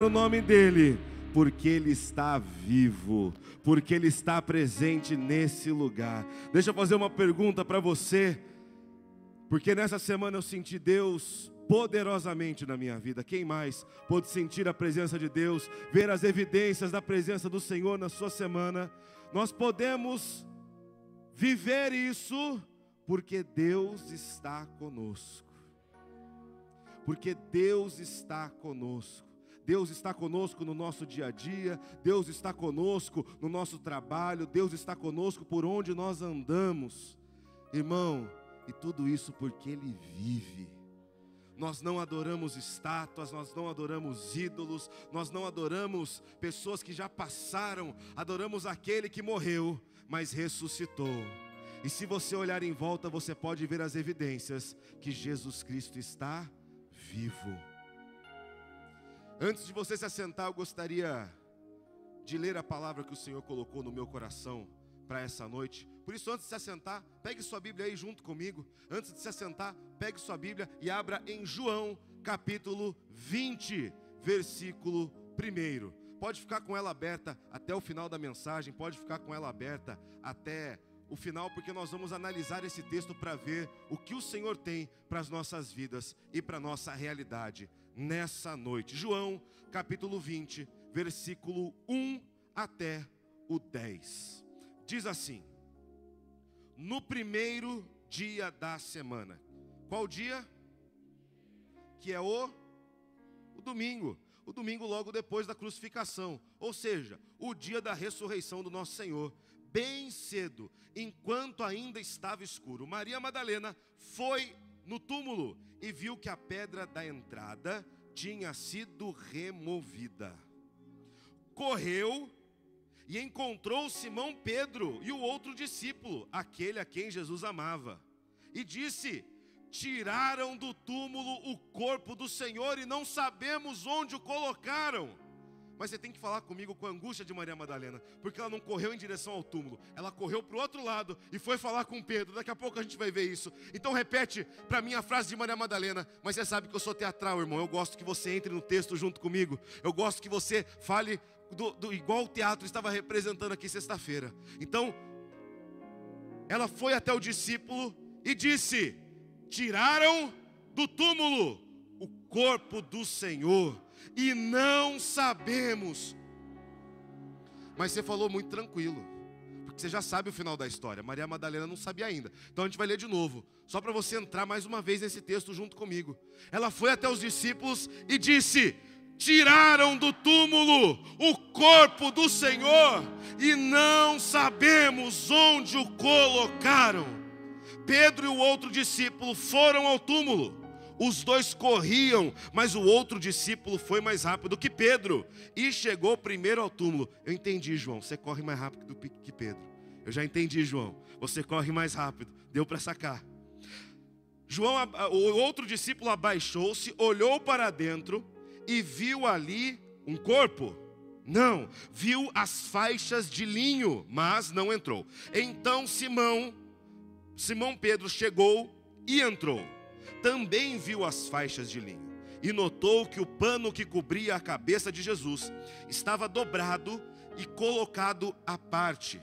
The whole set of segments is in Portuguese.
o nome dele, porque ele está vivo, porque ele está presente nesse lugar. Deixa eu fazer uma pergunta para você, porque nessa semana eu senti Deus poderosamente na minha vida. Quem mais pôde sentir a presença de Deus, ver as evidências da presença do Senhor na sua semana? Nós podemos viver isso porque Deus está conosco. Porque Deus está conosco. Deus está conosco no nosso dia a dia, Deus está conosco no nosso trabalho, Deus está conosco por onde nós andamos. Irmão, e tudo isso porque Ele vive. Nós não adoramos estátuas, nós não adoramos ídolos, nós não adoramos pessoas que já passaram, adoramos aquele que morreu, mas ressuscitou. E se você olhar em volta, você pode ver as evidências que Jesus Cristo está vivo. Antes de você se assentar, eu gostaria de ler a palavra que o Senhor colocou no meu coração para essa noite. Por isso, antes de se assentar, pegue sua Bíblia aí junto comigo. Antes de se assentar, pegue sua Bíblia e abra em João, capítulo 20, versículo 1. Pode ficar com ela aberta até o final da mensagem, pode ficar com ela aberta até o final, porque nós vamos analisar esse texto para ver o que o Senhor tem para as nossas vidas e para a nossa realidade nessa noite. João, capítulo 20, versículo 1 até o 10. Diz assim: no primeiro dia da semana. Qual dia? Que é o domingo. O domingo logo depois da crucificação. Ou seja, o dia da ressurreição do nosso Senhor. Bem cedo, enquanto ainda estava escuro, Maria Madalena foi no túmulo e viu que a pedra da entrada tinha sido removida. Correu e encontrou Simão Pedro e o outro discípulo, aquele a quem Jesus amava, e disse: tiraram do túmulo o corpo do Senhor e não sabemos onde o colocaram. Mas você tem que falar comigo com a angústia de Maria Madalena, porque ela não correu em direção ao túmulo, ela correu para o outro lado e foi falar com Pedro. Daqui a pouco a gente vai ver isso. Então repete para mim a frase de Maria Madalena. Mas você sabe que eu sou teatral, irmão. Eu gosto que você entre no texto junto comigo. Eu gosto que você fale igual o teatro estava representando aqui sexta-feira. Então, ela foi até o discípulo e disse: tiraram do túmulo o corpo do Senhor e não sabemos. Mas você falou muito tranquilo, porque você já sabe o final da história. Maria Madalena não sabia ainda. Então a gente vai ler de novo, só para você entrar mais uma vez nesse texto junto comigo. Ela foi até os discípulos e disse: tiraram do túmulo o corpo do Senhor e não sabemos onde o colocaram. Pedro e o outro discípulo foram ao túmulo. Os dois corriam, mas o outro discípulo foi mais rápido que Pedro e chegou primeiro ao túmulo. Eu entendi, João, você corre mais rápido que Pedro. Eu já entendi, João, você corre mais rápido. Deu para sacar. O outro discípulo abaixou-se, olhou para dentro e viu ali um corpo. Não, viu as faixas de linho, mas não entrou. Então Simão Pedro chegou e entrou. Também viu as faixas de linho e notou que o pano que cobria a cabeça de Jesus estava dobrado e colocado à parte.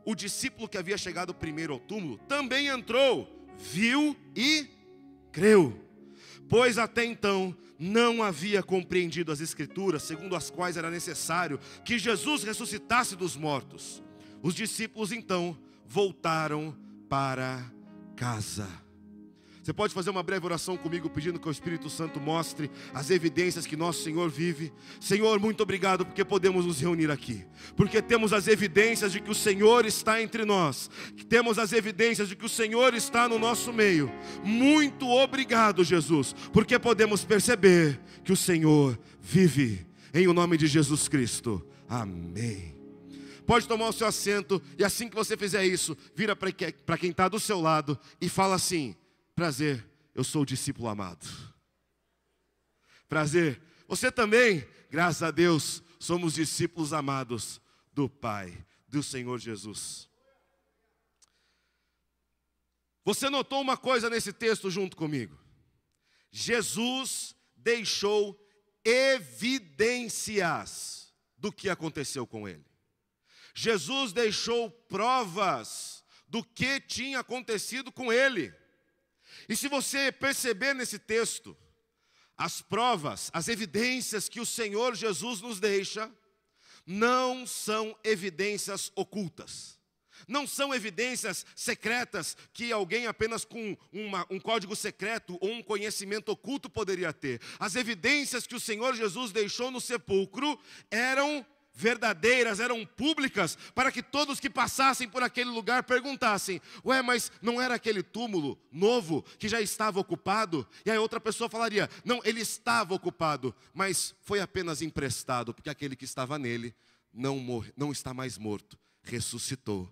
O discípulo que havia chegado primeiro ao túmulo também entrou, viu e creu, pois até então não havia compreendido as Escrituras, segundo as quais era necessário que Jesus ressuscitasse dos mortos. Os discípulos então voltaram para casa. Você pode fazer uma breve oração comigo, pedindo que o Espírito Santo mostre as evidências que nosso Senhor vive. Senhor, muito obrigado porque podemos nos reunir aqui, porque temos as evidências de que o Senhor está entre nós, temos as evidências de que o Senhor está no nosso meio. Muito obrigado, Jesus, porque podemos perceber que o Senhor vive, em o nome de Jesus Cristo. Amém. Pode tomar o seu assento, e assim que você fizer isso, vira para quem está do seu lado e fala assim: prazer, eu sou o discípulo amado. Prazer, você também, graças a Deus, somos discípulos amados do Pai, do Senhor Jesus. Você notou uma coisa nesse texto junto comigo? Jesus deixou evidências do que aconteceu com ele. Jesus deixou provas do que tinha acontecido com ele. E se você perceber nesse texto, as provas, as evidências que o Senhor Jesus nos deixa, não são evidências ocultas. Não são evidências secretas que alguém apenas com um código secreto ou um conhecimento oculto poderia ter. As evidências que o Senhor Jesus deixou no sepulcro eram verdadeiras, eram públicas, para que todos que passassem por aquele lugar perguntassem: ué, mas não era aquele túmulo novo que já estava ocupado? E aí outra pessoa falaria: não, ele estava ocupado, mas foi apenas emprestado, porque aquele que estava nele não está mais morto, ressuscitou.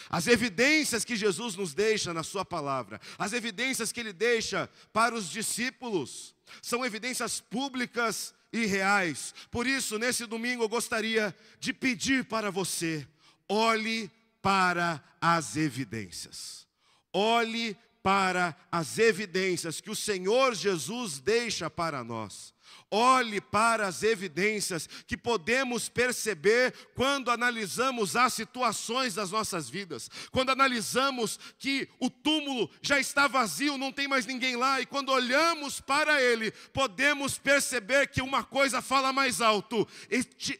As evidências que Jesus nos deixa na sua palavra, as evidências que ele deixa para os discípulos, são evidências públicas e reais. Por isso, nesse domingo eu gostaria de pedir para você: olhe para as evidências. Olhe para as evidências que o Senhor Jesus deixa para nós. Olhe para as evidências que podemos perceber quando analisamos as situações das nossas vidas. Quando analisamos que o túmulo já está vazio, não tem mais ninguém lá. E quando olhamos para ele, podemos perceber que uma coisa fala mais alto: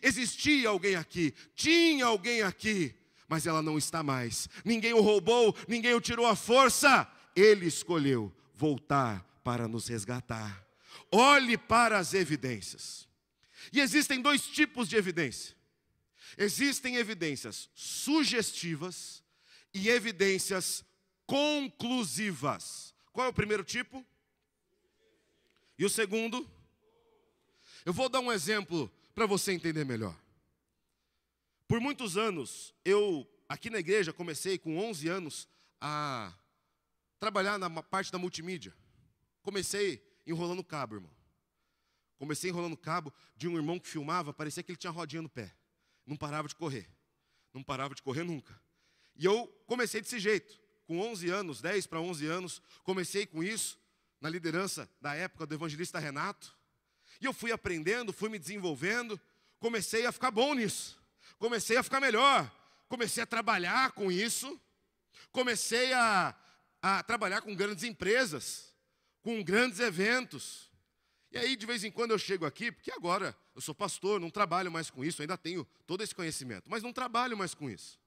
existia alguém aqui, tinha alguém aqui, mas ela não está mais. Ninguém o roubou, ninguém o tirou à força. Ele escolheu voltar para nos resgatar. Olhe para as evidências. E existem dois tipos de evidência. Existem evidências sugestivas e evidências conclusivas. Qual é o primeiro tipo? E o segundo? Eu vou dar um exemplo para você entender melhor. Por muitos anos, eu aqui na igreja comecei com 11 anos a trabalhar na parte da multimídia. Comecei enrolando cabo, irmão. Comecei enrolando cabo de um irmão que filmava, parecia que ele tinha rodinha no pé. Não parava de correr. Não parava de correr nunca. E eu comecei desse jeito. Com 11 anos, 10 para 11 anos, comecei com isso, na liderança da época do evangelista Renato. E eu fui aprendendo, fui me desenvolvendo, comecei a ficar bom nisso. Comecei a ficar melhor. Comecei a trabalhar com isso. Comecei a trabalhar com grandes empresas, com grandes eventos. E aí de vez em quando eu chego aqui, porque agora eu sou pastor, não trabalho mais com isso, ainda tenho todo esse conhecimento, mas não trabalho mais com isso.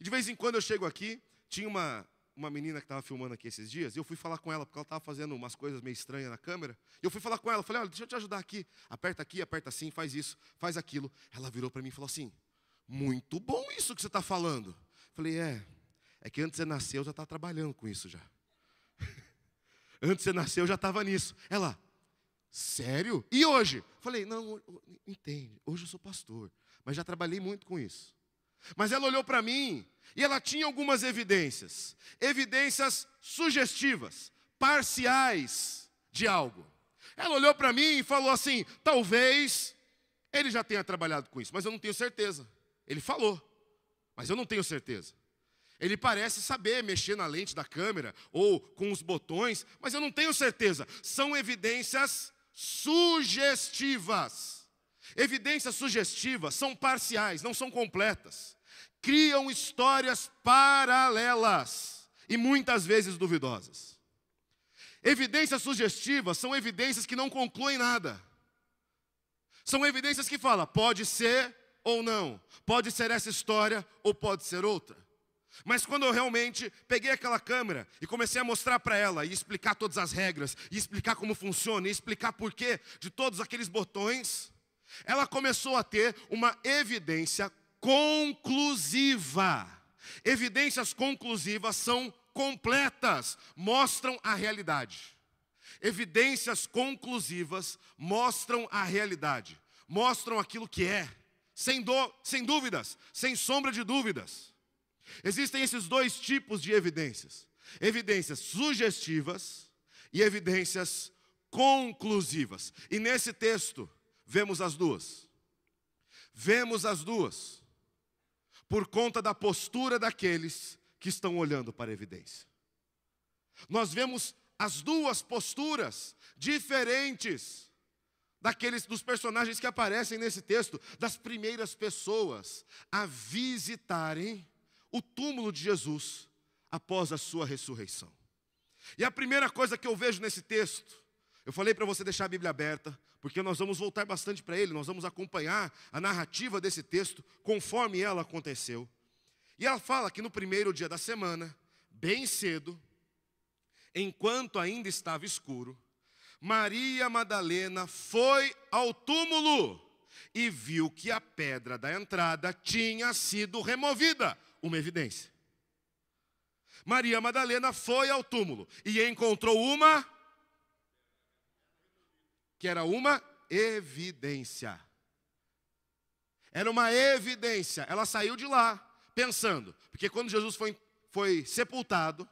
E de vez em quando eu chego aqui, tinha uma menina que estava filmando aqui esses dias, e eu fui falar com ela, porque ela estava fazendo umas coisas meio estranhas na câmera, e eu fui falar com ela, falei: olha, deixa eu te ajudar aqui, aperta assim, faz isso, faz aquilo. Ela virou para mim e falou assim: muito bom isso que você está falando. Falei: é que antes de você nascer eu já estava trabalhando com isso já. Antes de você nascer eu já estava nisso. Ela: sério? E hoje? Falei: não, entende, hoje eu sou pastor, mas já trabalhei muito com isso. Mas ela olhou para mim e ela tinha algumas evidências. Evidências sugestivas, parciais de algo. Ela olhou para mim e falou assim: talvez ele já tenha trabalhado com isso, mas eu não tenho certeza. Ele falou, mas eu não tenho certeza. Ele parece saber mexer na lente da câmera ou com os botões, mas eu não tenho certeza. São evidências sugestivas. Evidências sugestivas são parciais, não são completas. Criam histórias paralelas e muitas vezes duvidosas. Evidências sugestivas são evidências que não concluem nada. São evidências que falam: pode ser ou não. Pode ser essa história ou pode ser outra. Mas quando eu realmente peguei aquela câmera e comecei a mostrar para ela, e explicar todas as regras, e explicar como funciona, e explicar porquê de todos aqueles botões, ela começou a ter uma evidência conclusiva. Evidências conclusivas são completas, mostram a realidade. Evidências conclusivas mostram a realidade, mostram aquilo que é, sem dúvidas, sem sombra de dúvidas. Existem esses dois tipos de evidências: evidências sugestivas e evidências conclusivas. E nesse texto, vemos as duas. Vemos as duas, por conta da postura daqueles que estão olhando para a evidência. Nós vemos as duas posturas diferentes dos personagens que aparecem nesse texto, das primeiras pessoas a visitarem o túmulo de Jesus após a sua ressurreição. E a primeira coisa que eu vejo nesse texto, eu falei para você deixar a Bíblia aberta, porque nós vamos voltar bastante para ele, nós vamos acompanhar a narrativa desse texto conforme ela aconteceu. E ela fala que no primeiro dia da semana, bem cedo, enquanto ainda estava escuro, Maria Madalena foi ao túmulo e viu que a pedra da entrada tinha sido removida. Uma evidência. Maria Madalena foi ao túmulo e encontrou que era uma evidência. Era uma evidência. Ela saiu de lá pensando, porque quando Jesus foi sepultado,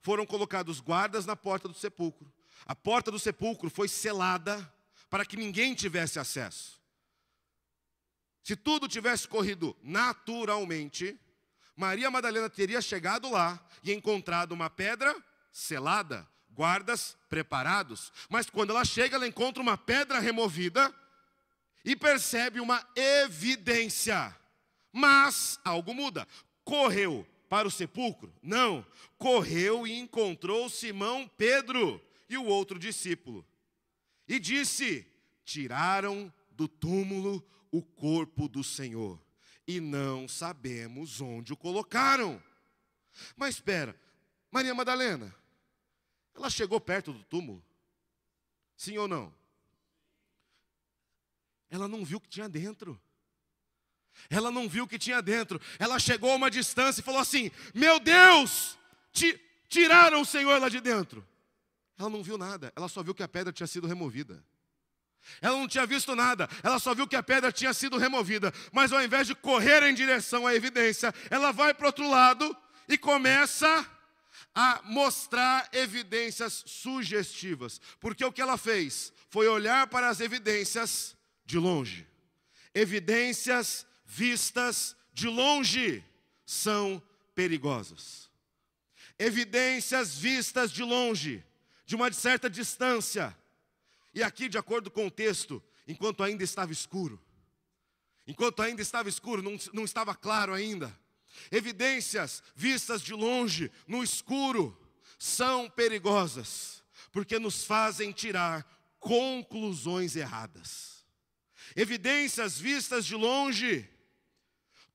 foram colocados guardas na porta do sepulcro. A porta do sepulcro foi selada para que ninguém tivesse acesso. Se tudo tivesse corrido naturalmente, Maria Madalena teria chegado lá e encontrado uma pedra selada, guardas preparados. Mas quando ela chega, ela encontra uma pedra removida e percebe uma evidência. Mas algo muda. Correu para o sepulcro? Não. Correu e encontrou Simão Pedro e o outro discípulo. E disse: tiraram do túmulo o corpo do Senhor e não sabemos onde o colocaram. Mas espera, Maria Madalena, ela chegou perto do túmulo? Sim ou não? Ela não viu o que tinha dentro. Ela não viu o que tinha dentro. Ela chegou a uma distância e falou assim: meu Deus, tiraram o Senhor lá de dentro. Ela não viu nada, ela só viu que a pedra tinha sido removida. Ela não tinha visto nada, ela só viu que a pedra tinha sido removida. Mas ao invés de correr em direção à evidência, ela vai para o outro lado e começa a mostrar evidências sugestivas. Porque o que ela fez foi olhar para as evidências de longe. Evidências vistas de longe são perigosas. Evidências vistas de longe, de uma certa distância. E aqui, de acordo com o texto, enquanto ainda estava escuro. Enquanto ainda estava escuro, não estava claro ainda. Evidências vistas de longe, no escuro, são perigosas, porque nos fazem tirar conclusões erradas. Evidências vistas de longe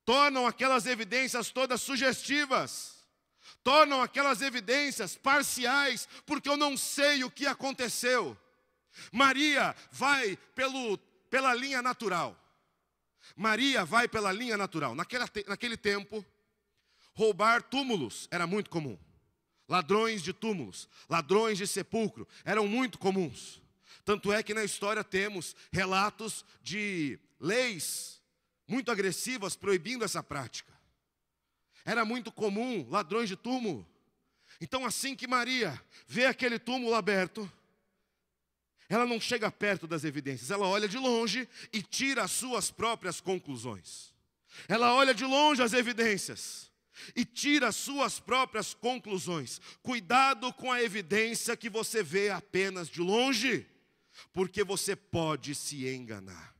tornam aquelas evidências todas sugestivas. Tornam aquelas evidências parciais, porque eu não sei o que aconteceu. Maria vai pela linha natural. Maria vai pela linha natural. Naquele tempo, roubar túmulos era muito comum. Ladrões de túmulos, ladrões de sepulcro eram muito comuns. Tanto é que na história temos relatos de leis muito agressivas proibindo essa prática. Era muito comum ladrões de túmulo. Então, assim que Maria vê aquele túmulo aberto, ela não chega perto das evidências, ela olha de longe e tira as suas próprias conclusões. Ela olha de longe as evidências e tira as suas próprias conclusões. Cuidado com a evidência que você vê apenas de longe, porque você pode se enganar.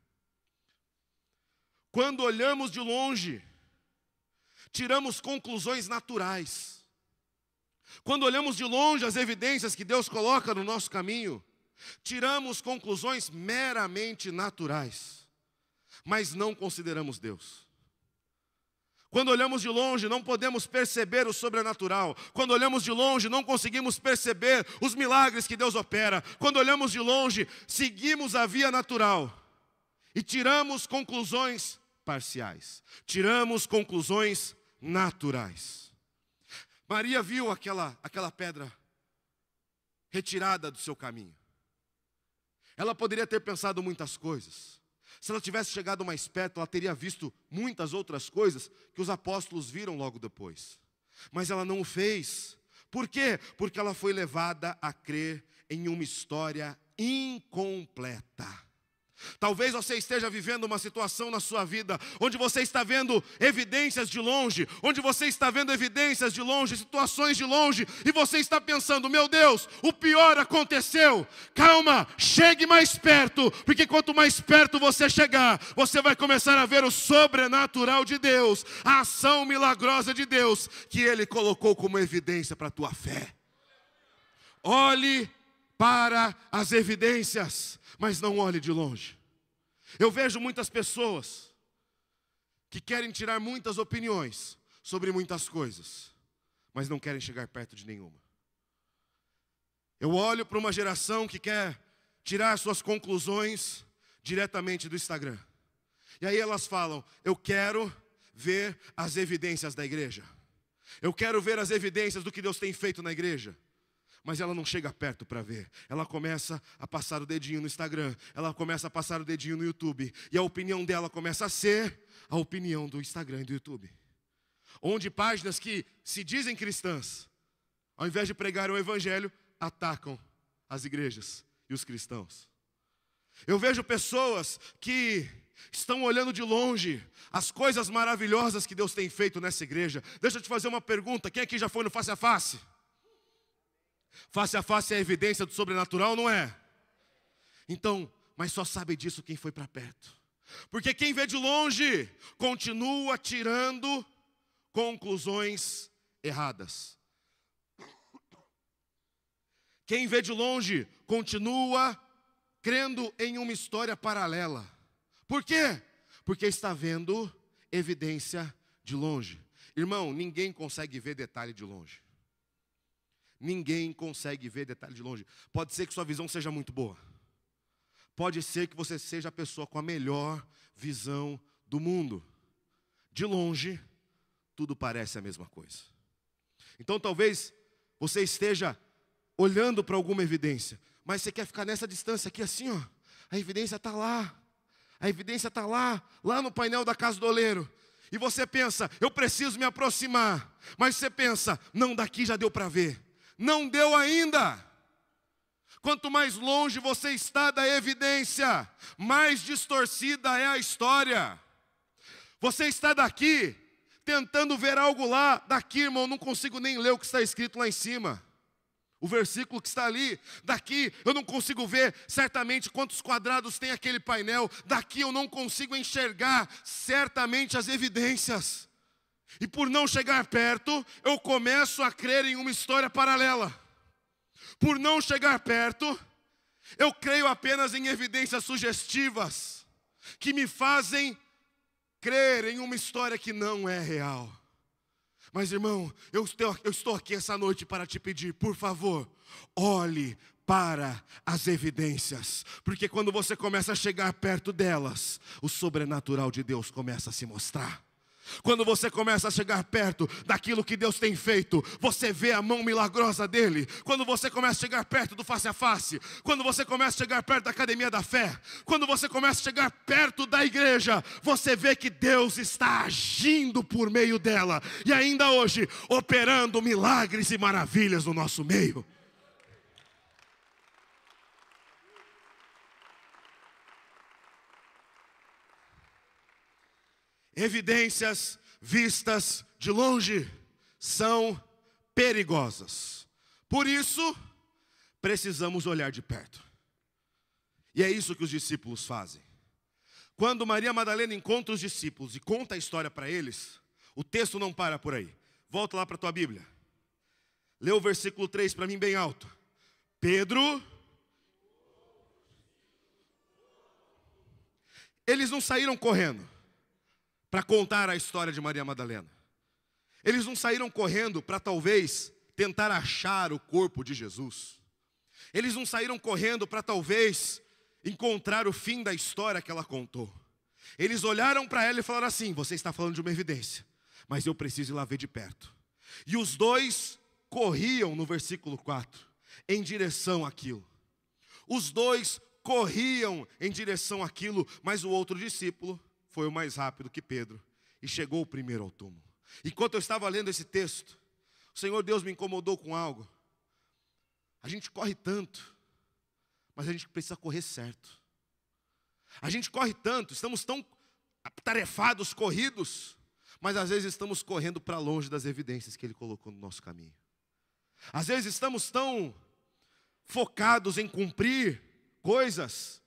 Quando olhamos de longe, tiramos conclusões naturais. Quando olhamos de longe as evidências que Deus coloca no nosso caminho, tiramos conclusões meramente naturais, mas não consideramos Deus. Quando olhamos de longe, não podemos perceber o sobrenatural. Quando olhamos de longe, não conseguimos perceber os milagres que Deus opera. Quando olhamos de longe, seguimos a via natural e tiramos conclusões parciais. Tiramos conclusões naturais. Maria viu aquela pedra retirada do seu caminho. Ela poderia ter pensado muitas coisas. Se ela tivesse chegado mais perto, ela teria visto muitas outras coisas que os apóstolos viram logo depois. Mas ela não o fez. Por quê? Porque ela foi levada a crer em uma história incompleta. Talvez você esteja vivendo uma situação na sua vida onde você está vendo evidências de longe, onde você está vendo evidências de longe, situações de longe, e você está pensando: meu Deus, o pior aconteceu. Calma, chegue mais perto, porque quanto mais perto você chegar, você vai começar a ver o sobrenatural de Deus, a ação milagrosa de Deus, que Ele colocou como evidência para a tua fé. Olhe para as evidências, mas não olhe de longe. Eu vejo muitas pessoas que querem tirar muitas opiniões sobre muitas coisas, mas não querem chegar perto de nenhuma. Eu olho para uma geração que quer tirar suas conclusões diretamente do Instagram. E aí elas falam: eu quero ver as evidências da igreja. Eu quero ver as evidências do que Deus tem feito na igreja. Mas ela não chega perto para ver. Ela começa a passar o dedinho no Instagram. Ela começa a passar o dedinho no YouTube. E a opinião dela começa a ser a opinião do Instagram e do YouTube. Onde páginas que se dizem cristãs, ao invés de pregar o evangelho, atacam as igrejas e os cristãos. Eu vejo pessoas que estão olhando de longe as coisas maravilhosas que Deus tem feito nessa igreja. Deixa eu te fazer uma pergunta. Quem aqui já foi no Face a Face? Face a face é a evidência do sobrenatural, não é? Então, mas só sabe disso quem foi para perto. Porque quem vê de longe continua tirando conclusões erradas. Quem vê de longe continua crendo em uma história paralela. Por quê? Porque está vendo evidência de longe. Irmão, ninguém consegue ver detalhe de longe. Ninguém consegue ver detalhe de longe. Pode ser que sua visão seja muito boa. Pode ser que você seja a pessoa com a melhor visão do mundo. De longe, tudo parece a mesma coisa. Então talvez você esteja olhando para alguma evidência, mas você quer ficar nessa distância aqui assim, ó. A evidência está lá. A evidência está lá no painel da casa do oleiro. E você pensa: eu preciso me aproximar. Mas você pensa: não, daqui já deu para ver. Não deu ainda. Quanto mais longe você está da evidência, mais distorcida é a história. Você está daqui, tentando ver algo lá. Daqui, irmão, eu não consigo nem ler o que está escrito lá em cima. O versículo que está ali. Daqui, eu não consigo ver certamente quantos quadrados tem aquele painel. Daqui, eu não consigo enxergar certamente as evidências. E por não chegar perto, eu começo a crer em uma história paralela. Por não chegar perto, eu creio apenas em evidências sugestivas, que me fazem crer em uma história que não é real. Mas irmão, eu estou aqui essa noite para te pedir, por favor, olhe para as evidências. Porque quando você começa a chegar perto delas, o sobrenatural de Deus começa a se mostrar. Quando você começa a chegar perto daquilo que Deus tem feito, você vê a mão milagrosa dele. Quando você começa a chegar perto do face a face, quando você começa a chegar perto da academia da fé, quando você começa a chegar perto da igreja, você vê que Deus está agindo por meio dela. E ainda hoje, operando milagres e maravilhas no nosso meio. Evidências vistas de longe são perigosas. Por isso, precisamos olhar de perto. E é isso que os discípulos fazem. Quando Maria Madalena encontra os discípulos e conta a história para eles, o texto não para por aí. Volta lá para a tua Bíblia. Lê o versículo 3 para mim bem alto. Pedro... Eles não saíram correndo para contar a história de Maria Madalena. Eles não saíram correndo para talvez tentar achar o corpo de Jesus. Eles não saíram correndo para talvez encontrar o fim da história que ela contou. Eles olharam para ela e falaram assim: você está falando de uma evidência, mas eu preciso ir lá ver de perto. E os dois corriam, no versículo 4, em direção àquilo. Os dois corriam em direção àquilo, mas o outro discípulo foi o mais rápido que Pedro e chegou primeiro ao túmulo. Enquanto eu estava lendo esse texto, o Senhor Deus me incomodou com algo. A gente corre tanto, mas a gente precisa correr certo. A gente corre tanto, estamos tão atarefados, corridos, mas às vezes estamos correndo para longe das evidências que Ele colocou no nosso caminho. Às vezes estamos tão focados em cumprir coisas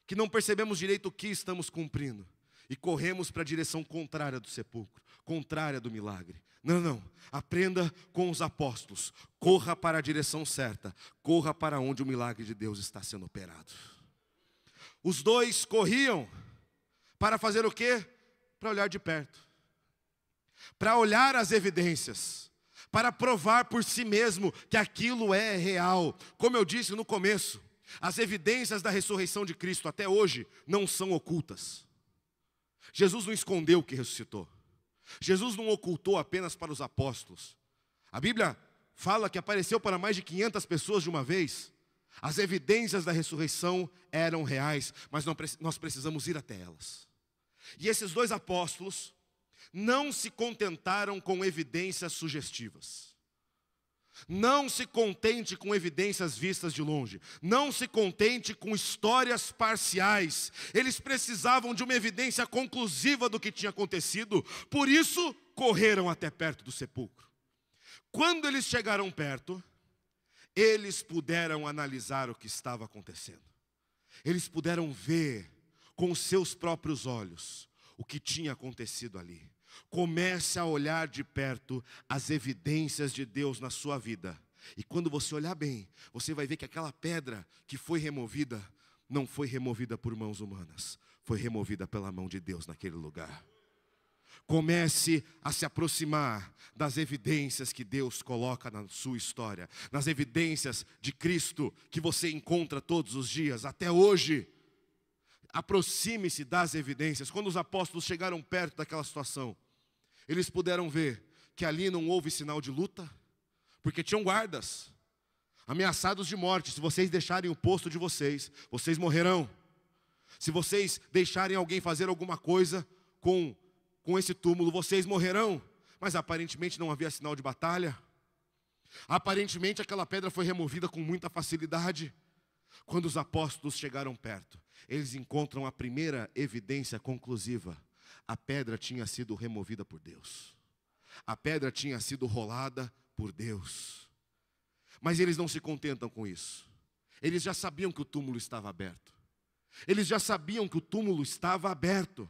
que não percebemos direito o que estamos cumprindo e corremos para a direção contrária do sepulcro, contrária do milagre. Não, aprenda com os apóstolos, corra para a direção certa, corra para onde o milagre de Deus está sendo operado. Os dois corriam para fazer o quê? Para olhar de perto, para olhar as evidências, para provar por si mesmo que aquilo é real. Como eu disse no começo, as evidências da ressurreição de Cristo até hoje não são ocultas. Jesus não escondeu que ressuscitou. Jesus não ocultou apenas para os apóstolos. A Bíblia fala que apareceu para mais de 500 pessoas de uma vez. As evidências da ressurreição eram reais, mas nós precisamos ir até elas. E esses dois apóstolos não se contentaram com evidências sugestivas. Não se contente com evidências vistas de longe. Não se contente com histórias parciais. Eles precisavam de uma evidência conclusiva do que tinha acontecido. Por isso, correram até perto do sepulcro. Quando eles chegaram perto, eles puderam analisar o que estava acontecendo. Eles puderam ver com os seus próprios olhos o que tinha acontecido ali. Comece a olhar de perto as evidências de Deus na sua vida. E quando você olhar bem, você vai ver que aquela pedra que foi removida, não foi removida por mãos humanas, foi removida pela mão de Deus naquele lugar. Comece a se aproximar das evidências que Deus coloca na sua história, nas evidências de Cristo que você encontra todos os dias, até hoje. Aproxime-se das evidências. Quando os apóstolos chegaram perto daquela situação, eles puderam ver que ali não houve sinal de luta, porque tinham guardas, ameaçados de morte. Se vocês deixarem o posto de vocês, vocês morrerão. Se vocês deixarem alguém fazer alguma coisa com esse túmulo, vocês morrerão. Mas aparentemente não havia sinal de batalha. Aparentemente aquela pedra foi removida com muita facilidade. Quando os apóstolos chegaram perto, eles encontram a primeira evidência conclusiva. A pedra tinha sido removida por Deus. A pedra tinha sido rolada por Deus. Mas eles não se contentam com isso. Eles já sabiam que o túmulo estava aberto. Eles já sabiam que o túmulo estava aberto.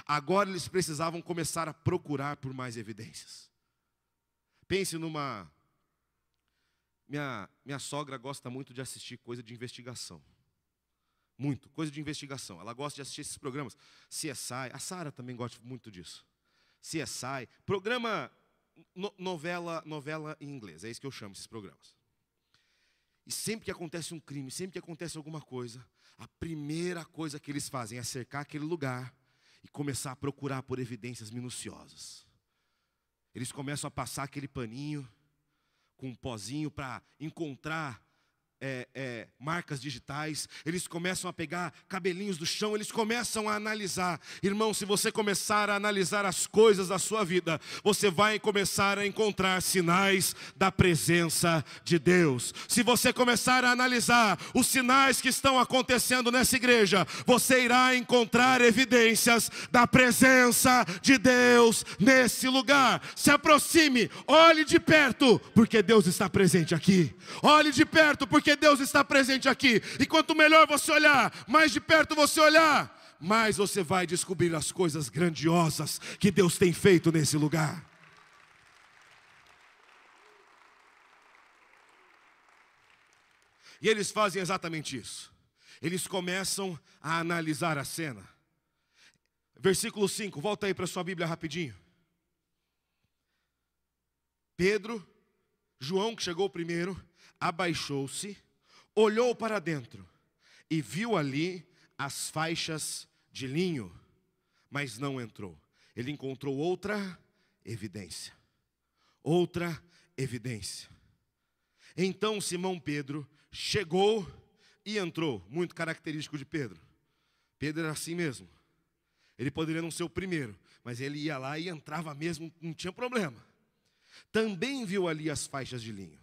Agora eles precisavam começar a procurar por mais evidências. Pense numa... Minha sogra gosta muito de assistir coisa de investigação. Muito, coisa de investigação. Ela gosta de assistir esses programas. CSI, a Sara também gosta muito disso. CSI, programa, novela em inglês, é isso que eu chamo esses programas. E sempre que acontece um crime, sempre que acontece alguma coisa, a primeira coisa que eles fazem é cercar aquele lugar e começar a procurar por evidências minuciosas. Eles começam a passar aquele paninho com um pozinho para encontrar marcas digitais. Eles começam a pegar cabelinhos do chão, eles começam a analisar. Irmão, se você começar a analisar as coisas da sua vida, você vai começar a encontrar sinais da presença de Deus. Se você começar a analisar os sinais que estão acontecendo nessa igreja, você irá encontrar evidências da presença de Deus nesse lugar. Se aproxime, olhe de perto, porque Deus está presente aqui. Olhe de perto, porque Deus está presente aqui. E quanto melhor você olhar, mais de perto você olhar, mais você vai descobrir as coisas grandiosas que Deus tem feito nesse lugar. E eles fazem exatamente isso. Eles começam a analisar a cena. Versículo 5, volta aí para sua Bíblia rapidinho. Pedro, João, que chegou primeiro, abaixou-se, olhou para dentro e viu ali as faixas de linho, mas não entrou. Ele encontrou outra evidência. Outra evidência. Então Simão Pedro chegou e entrou. Muito característico de Pedro. Pedro era assim mesmo. Ele poderia não ser o primeiro, mas ele ia lá e entrava mesmo, não tinha problema. Também viu ali as faixas de linho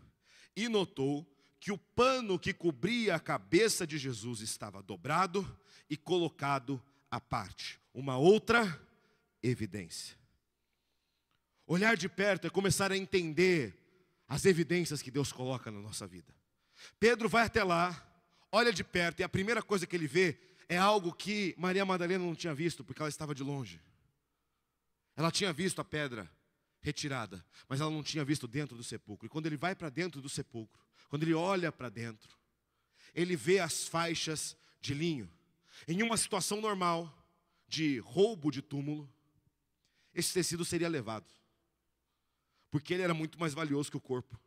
e notou que o pano que cobria a cabeça de Jesus estava dobrado e colocado à parte. Uma outra evidência. Olhar de perto é começar a entender as evidências que Deus coloca na nossa vida. Pedro vai até lá, olha de perto, e a primeira coisa que ele vê é algo que Maria Madalena não tinha visto, porque ela estava de longe. Ela tinha visto a pedra retirada, mas ela não tinha visto dentro do sepulcro. E quando ele vai para dentro do sepulcro, quando ele olha para dentro, ele vê as faixas de linho. Em uma situação normal, de roubo de túmulo, esse tecido seria levado, porque ele era muito mais valioso que o corpo.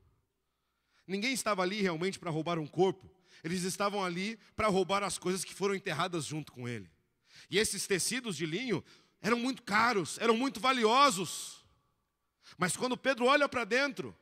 Ninguém estava ali realmente para roubar um corpo. Eles estavam ali para roubar as coisas que foram enterradas junto com ele. E esses tecidos de linho eram muito caros, eram muito valiosos. Mas quando Pedro olha para dentro,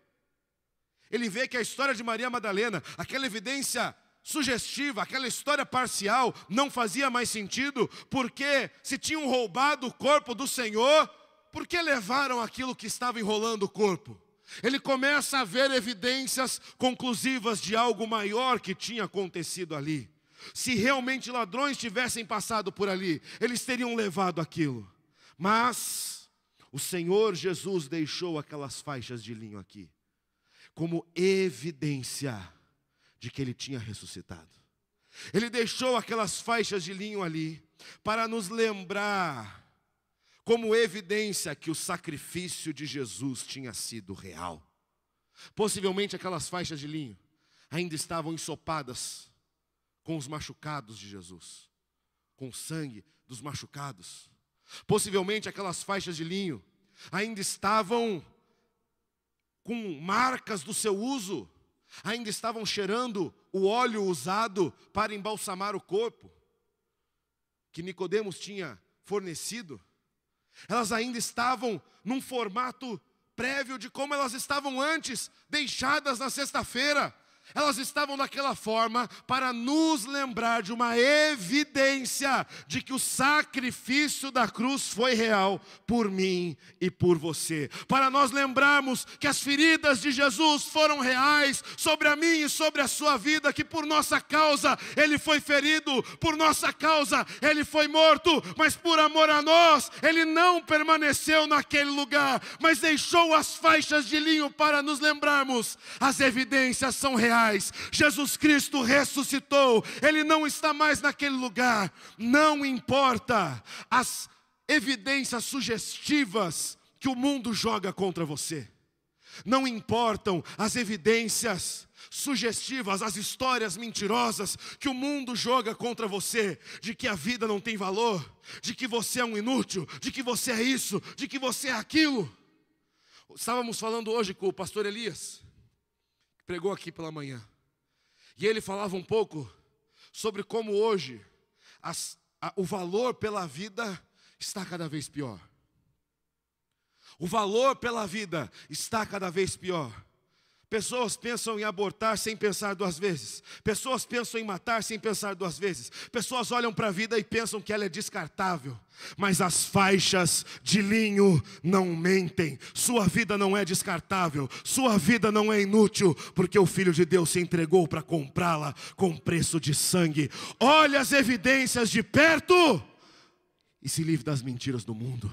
ele vê que a história de Maria Madalena, aquela evidência sugestiva, aquela história parcial, não fazia mais sentido, porque se tinham roubado o corpo do Senhor, por que levaram aquilo que estava enrolando o corpo? Ele começa a ver evidências conclusivas de algo maior que tinha acontecido ali. Se realmente ladrões tivessem passado por ali, eles teriam levado aquilo. Mas o Senhor Jesus deixou aquelas faixas de linho aqui, como evidência de que Ele tinha ressuscitado. Ele deixou aquelas faixas de linho ali, para nos lembrar, como evidência que o sacrifício de Jesus tinha sido real. Possivelmente aquelas faixas de linho ainda estavam ensopadas com os machucados de Jesus, com o sangue dos machucados. Possivelmente aquelas faixas de linho ainda estavam com marcas do seu uso, ainda estavam cheirando o óleo usado para embalsamar o corpo, que Nicodemos tinha fornecido. Elas ainda estavam num formato prévio de como elas estavam antes, deixadas na sexta-feira. Elas estavam daquela forma para nos lembrar de uma evidência de que o sacrifício da cruz foi real por mim e por você. Para nós lembrarmos que as feridas de Jesus foram reais sobre a mim e sobre a sua vida, que por nossa causa Ele foi ferido, por nossa causa Ele foi morto, mas por amor a nós, Ele não permaneceu naquele lugar, mas deixou as faixas de linho para nos lembrarmos. As evidências são reais. Jesus Cristo ressuscitou, Ele não está mais naquele lugar. Não importa as evidências sugestivas que o mundo joga contra você, não importam as evidências sugestivas, as histórias mentirosas que o mundo joga contra você, de que a vida não tem valor, de que você é um inútil, de que você é isso, de que você é aquilo. Estávamos falando hoje com o pastor Elias, pregou aqui pela manhã, e ele falava um pouco sobre como hoje o valor pela vida está cada vez pior. O valor pela vida está cada vez pior. Pessoas pensam em abortar sem pensar duas vezes. Pessoas pensam em matar sem pensar duas vezes. Pessoas olham para a vida e pensam que ela é descartável. Mas as faixas de linho não mentem. Sua vida não é descartável. Sua vida não é inútil, porque o Filho de Deus se entregou para comprá-la com preço de sangue. Olhe as evidências de perto e se livre das mentiras do mundo.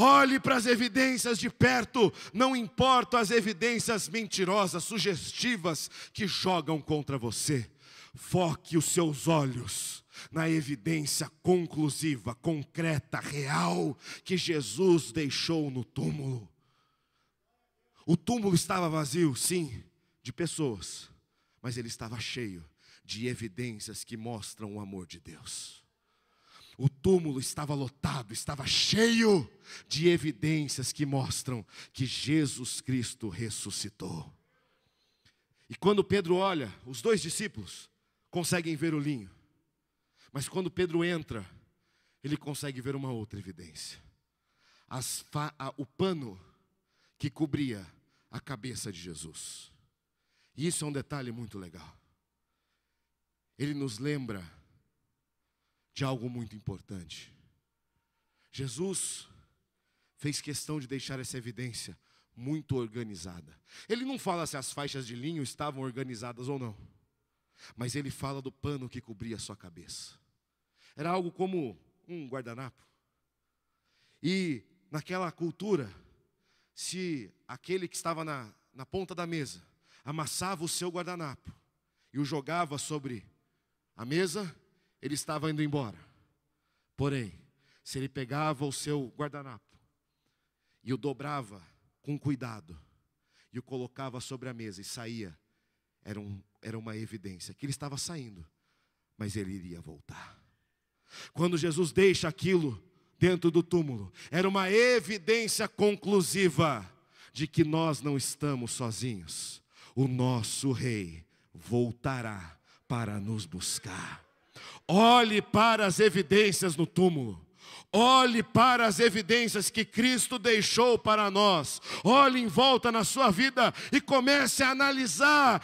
Olhe para as evidências de perto, não importam as evidências mentirosas, sugestivas que jogam contra você. Foque os seus olhos na evidência conclusiva, concreta, real, que Jesus deixou no túmulo. O túmulo estava vazio, sim, de pessoas, mas ele estava cheio de evidências que mostram o amor de Deus. O túmulo estava lotado, estava cheio de evidências que mostram que Jesus Cristo ressuscitou. E quando Pedro olha, os dois discípulos conseguem ver o linho. Mas quando Pedro entra, ele consegue ver uma outra evidência. O pano que cobria a cabeça de Jesus. E isso é um detalhe muito legal. Ele nos lembra de algo muito importante. Jesus fez questão de deixar essa evidência muito organizada. Ele não fala se as faixas de linho estavam organizadas ou não, mas ele fala do pano que cobria a sua cabeça. Era algo como um guardanapo. E naquela cultura, se aquele que estava na ponta da mesa amassava o seu guardanapo e o jogava sobre a mesa, ele estava indo embora. Porém, se ele pegava o seu guardanapo e o dobrava com cuidado e o colocava sobre a mesa e saía, era uma evidência que ele estava saindo, mas ele iria voltar. Quando Jesus deixa aquilo dentro do túmulo, era uma evidência conclusiva de que nós não estamos sozinhos. O nosso Rei voltará para nos buscar. Olhe para as evidências no túmulo. Olhe para as evidências que Cristo deixou para nós. Olhe em volta na sua vida e comece a analisar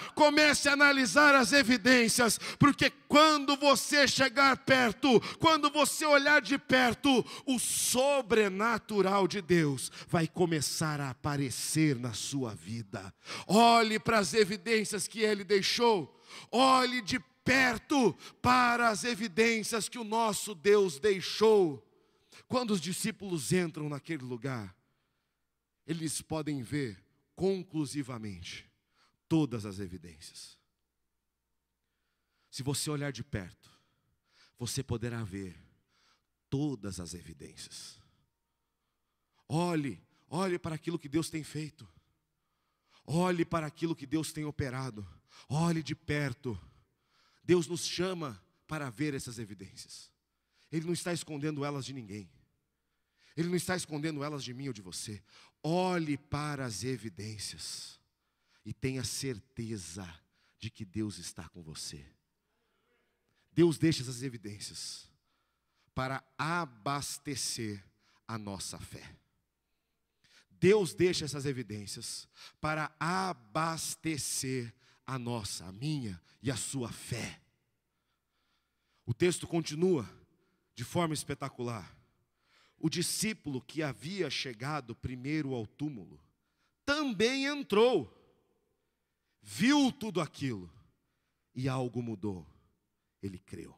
as evidências, porque quando você chegar perto, quando você olhar de perto, o sobrenatural de Deus vai começar a aparecer na sua vida. Olhe para as evidências que Ele deixou. Olhe de perto para as evidências que o nosso Deus deixou. Quando os discípulos entram naquele lugar, eles podem ver conclusivamente todas as evidências. Se você olhar de perto, você poderá ver todas as evidências. Olhe para aquilo que Deus tem feito. Olhe para aquilo que Deus tem operado. Olhe de perto. Deus nos chama para ver essas evidências. Ele não está escondendo elas de ninguém. Ele não está escondendo elas de mim ou de você. Olhe para as evidências e tenha certeza de que Deus está com você. Deus deixa essas evidências para abastecer a nossa fé. Deus deixa essas evidências para abastecer a minha e a sua fé. O texto continua de forma espetacular. O discípulo que havia chegado primeiro ao túmulo também entrou, viu tudo aquilo e algo mudou. Ele creu.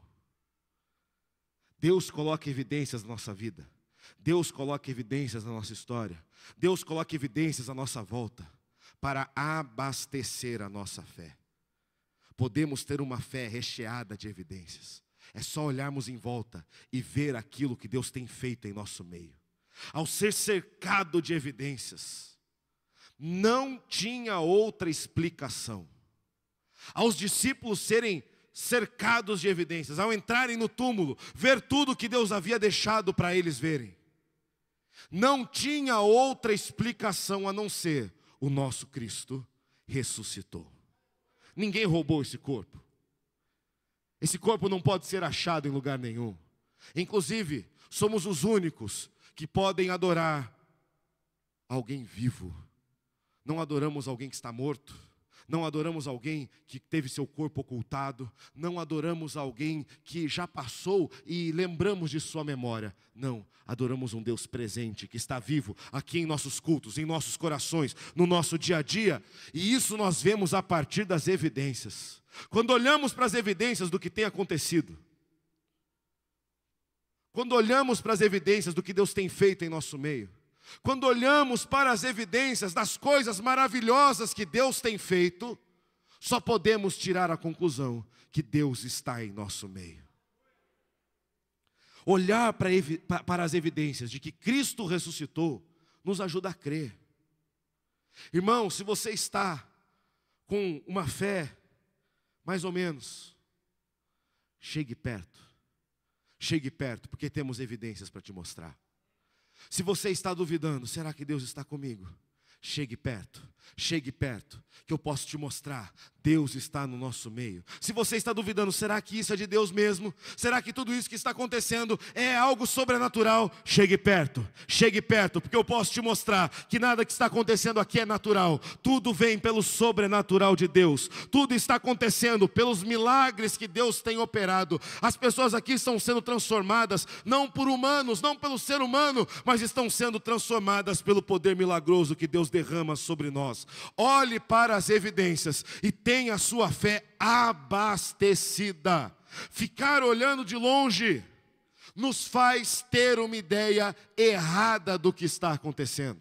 Deus coloca evidências na nossa vida. Deus coloca evidências na nossa história. Deus coloca evidências à nossa volta para abastecer a nossa fé. Podemos ter uma fé recheada de evidências. É só olharmos em volta e ver aquilo que Deus tem feito em nosso meio. Ao ser cercado de evidências, não tinha outra explicação. Aos discípulos serem cercados de evidências, ao entrarem no túmulo, ver tudo que Deus havia deixado para eles verem, não tinha outra explicação a não ser: o nosso Cristo ressuscitou. Ninguém roubou esse corpo. Esse corpo não pode ser achado em lugar nenhum. Inclusive, somos os únicos que podem adorar alguém vivo. Não adoramos alguém que está morto. Não adoramos alguém que teve seu corpo ocultado. Não adoramos alguém que já passou e lembramos de sua memória. Não, adoramos um Deus presente, que está vivo aqui em nossos cultos, em nossos corações, no nosso dia a dia. E isso nós vemos a partir das evidências. Quando olhamos para as evidências do que tem acontecido, quando olhamos para as evidências do que Deus tem feito em nosso meio, quando olhamos para as evidências das coisas maravilhosas que Deus tem feito, só podemos tirar a conclusão que Deus está em nosso meio. Olhar para as evidências de que Cristo ressuscitou nos ajuda a crer. Irmão, se você está com uma fé mais ou menos, chegue perto, porque temos evidências para te mostrar. Se você está duvidando, será que Deus está comigo? Chegue perto, que eu posso te mostrar, Deus está no nosso meio. Se você está duvidando, será que isso é de Deus mesmo? Será que tudo isso que está acontecendo é algo sobrenatural? Chegue perto, porque eu posso te mostrar que nada que está acontecendo aqui é natural. Tudo vem pelo sobrenatural de Deus. Tudo está acontecendo pelos milagres que Deus tem operado. As pessoas aqui estão sendo transformadas, não por humanos, não pelo ser humano, mas estão sendo transformadas pelo poder milagroso que Deus Deus derrama sobre nós. Olhe para as evidências e tenha a sua fé abastecida. Ficar olhando de longe nos faz ter uma ideia errada do que está acontecendo.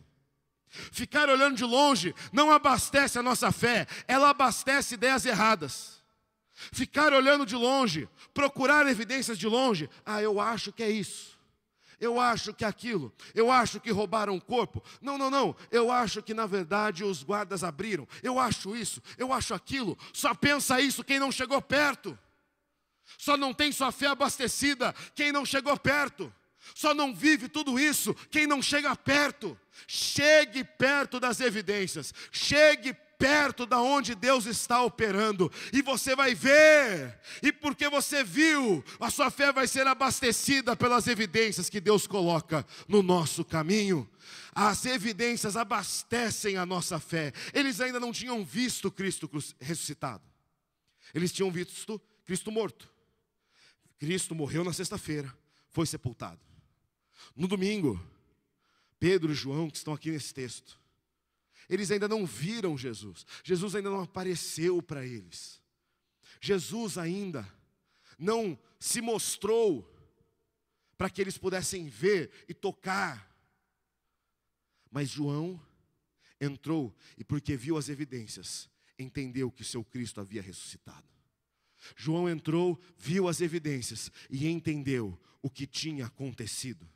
Ficar olhando de longe não abastece a nossa fé, ela abastece ideias erradas. Ficar olhando de longe, procurar evidências de longe, eu acho que é isso, eu acho que é aquilo, eu acho que roubaram o corpo. Não, eu acho que na verdade os guardas abriram, eu acho isso, eu acho aquilo. Só pensa isso quem não chegou perto. Só não tem sua fé abastecida quem não chegou perto. Só não vive tudo isso quem não chega perto. Chegue perto das evidências. Chegue perto da onde Deus está operando. E você vai ver. E porque você viu, a sua fé vai ser abastecida pelas evidências que Deus coloca no nosso caminho. As evidências abastecem a nossa fé. Eles ainda não tinham visto Cristo ressuscitado. Eles tinham visto Cristo morto. Cristo morreu na sexta-feira, foi sepultado. No domingo, Pedro e João, que estão aqui nesse texto, eles ainda não viram Jesus. Jesus ainda não apareceu para eles. Jesus ainda não se mostrou para que eles pudessem ver e tocar. Mas João entrou e porque viu as evidências, entendeu que seu Cristo havia ressuscitado. João entrou, viu as evidências e entendeu o que tinha acontecido.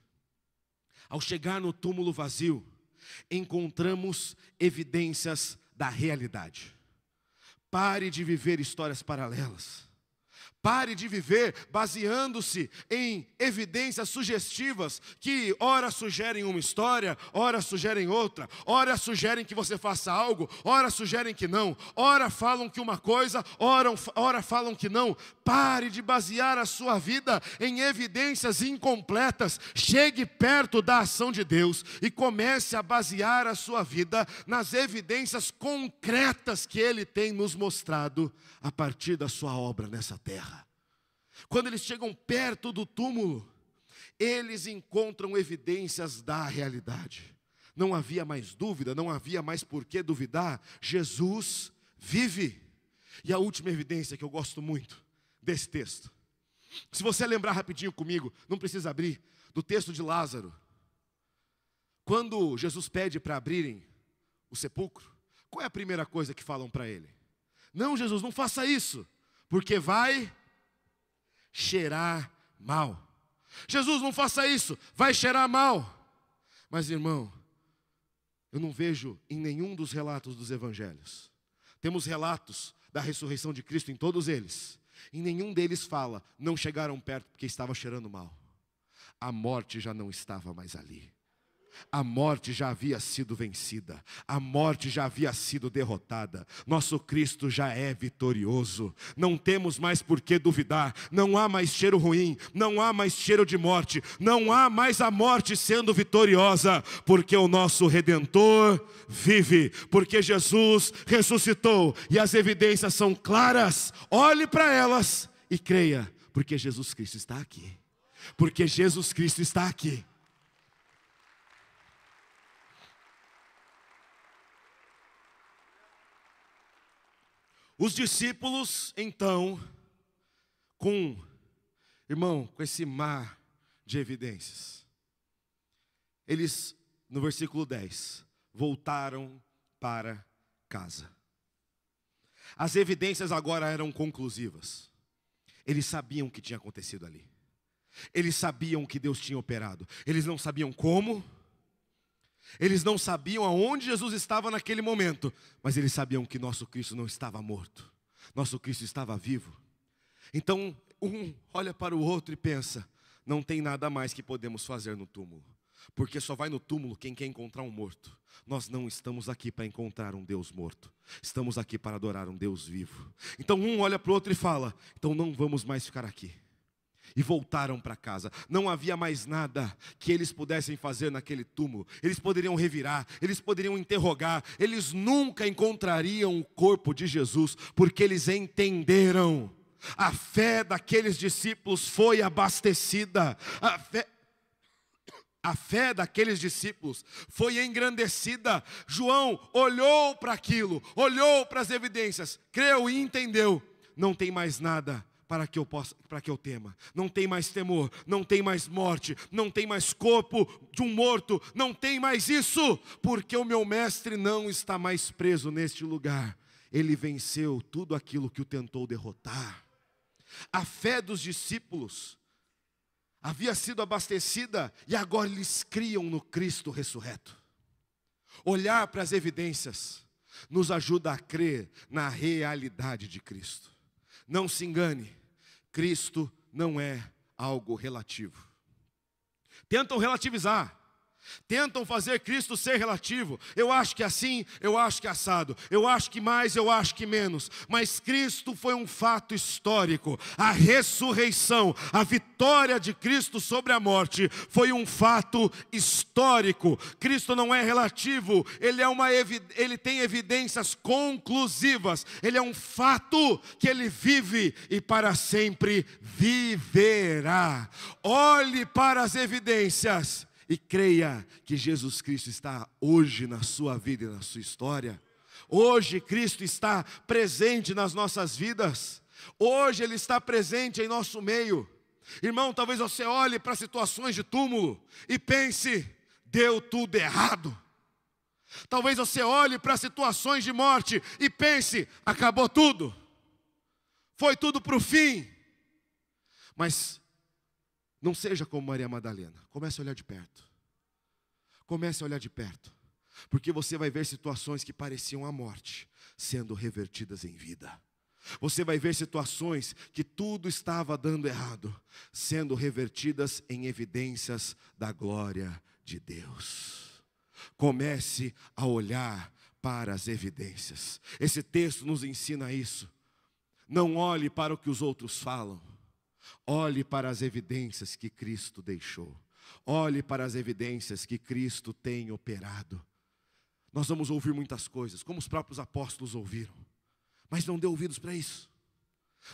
Ao chegar no túmulo vazio, encontramos evidências da realidade. Pare de viver histórias paralelas. Pare de viver baseando-se em evidências sugestivas que ora sugerem uma história, ora sugerem outra, ora sugerem que você faça algo, ora sugerem que não, ora falam que uma coisa, ora falam que não. Pare de basear a sua vida em evidências incompletas. Chegue perto da ação de Deus e comece a basear a sua vida nas evidências concretas que Ele tem nos mostrado a partir da sua obra nessa terra. Quando eles chegam perto do túmulo, eles encontram evidências da realidade. Não havia mais dúvida, não havia mais por que duvidar. Jesus vive. E a última evidência que eu gosto muito desse texto. Se você lembrar rapidinho comigo, não precisa abrir, do texto de Lázaro. Quando Jesus pede para abrirem o sepulcro, qual é a primeira coisa que falam para ele? Não, Jesus, não faça isso, porque vai cheirar mal. Jesus, não faça isso, vai cheirar mal. Mas irmão, eu não vejo em nenhum dos relatos dos evangelhos. Temos relatos da ressurreição de Cristo em todos eles. Em nenhum deles fala, não chegaram perto porque estava cheirando mal. A morte já não estava mais ali. A morte já havia sido vencida. A morte já havia sido derrotada. Nosso Cristo já é vitorioso. Não temos mais por que duvidar. Não há mais cheiro ruim. Não há mais cheiro de morte. Não há mais a morte sendo vitoriosa. Porque o nosso Redentor vive. Porque Jesus ressuscitou. E as evidências são claras. Olhe para elas e creia. Porque Jesus Cristo está aqui. Porque Jesus Cristo está aqui. Os discípulos, então, com esse mar de evidências, eles, no versículo 10, voltaram para casa. As evidências agora eram conclusivas. Eles sabiam o que tinha acontecido ali. Eles sabiam que Deus tinha operado. Eles não sabiam como. Eles não sabiam aonde Jesus estava naquele momento, mas eles sabiam que nosso Cristo não estava morto, nosso Cristo estava vivo. Então um olha para o outro e pensa, não tem nada mais que podemos fazer no túmulo, porque só vai no túmulo quem quer encontrar um morto. Nós não estamos aqui para encontrar um Deus morto, estamos aqui para adorar um Deus vivo. Então um olha para o outro e fala, então não vamos mais ficar aqui. E voltaram para casa. Não havia mais nada que eles pudessem fazer naquele túmulo. Eles poderiam revirar, eles poderiam interrogar. Eles nunca encontrariam o corpo de Jesus, porque eles entenderam. A fé daqueles discípulos foi abastecida. A fé daqueles discípulos foi engrandecida. João olhou para aquilo, olhou para as evidências, creu e entendeu. Não tem mais nada para que eu tema. Não tem mais temor, não tem mais morte, não tem mais corpo de um morto, não tem mais isso, porque o meu mestre não está mais preso neste lugar. Ele venceu tudo aquilo que o tentou derrotar. A fé dos discípulos havia sido abastecida e agora eles criam no Cristo ressurreto. Olhar para as evidências nos ajuda a crer na realidade de Cristo. Não se engane, Cristo não é algo relativo. Tentam relativizar. Tentam fazer Cristo ser relativo. Eu acho que é assim, eu acho que é assado. Eu acho que mais, eu acho que menos. Mas Cristo foi um fato histórico. A ressurreição, a vitória de Cristo sobre a morte foi um fato histórico. Cristo não é relativo. Ele tem evidências conclusivas. Ele é um fato que ele vive e para sempre viverá. Olhe para as evidências e creia que Jesus Cristo está hoje na sua vida e na sua história. Hoje Cristo está presente nas nossas vidas. Hoje Ele está presente em nosso meio. Irmão, talvez você olhe para situações de túmulo e pense, deu tudo errado. Talvez você olhe para situações de morte e pense, acabou tudo. Foi tudo para o fim. Mas não seja como Maria Madalena. Comece a olhar de perto. Comece a olhar de perto. Porque você vai ver situações que pareciam a morte sendo revertidas em vida. Você vai ver situações que tudo estava dando errado sendo revertidas em evidências da glória de Deus. Comece a olhar para as evidências. Esse texto nos ensina isso. Não olhe para o que os outros falam. Olhe para as evidências que Cristo deixou. Olhe para as evidências que Cristo tem operado. Nós vamos ouvir muitas coisas, como os próprios apóstolos ouviram. Mas não dê ouvidos para isso.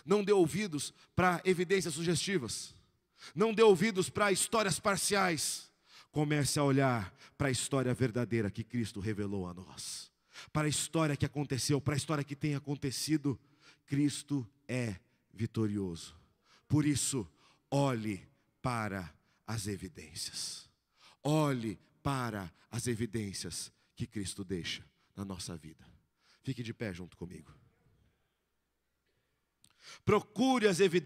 Não dê ouvidos para evidências sugestivas. Não dê ouvidos para histórias parciais. Comece a olhar para a história verdadeira que Cristo revelou a nós. Para a história que aconteceu, para a história que tem acontecido. Cristo é vitorioso. Por isso, olhe para as evidências. Olhe para as evidências que Cristo deixa na nossa vida. Fique de pé junto comigo. Procure as evidências.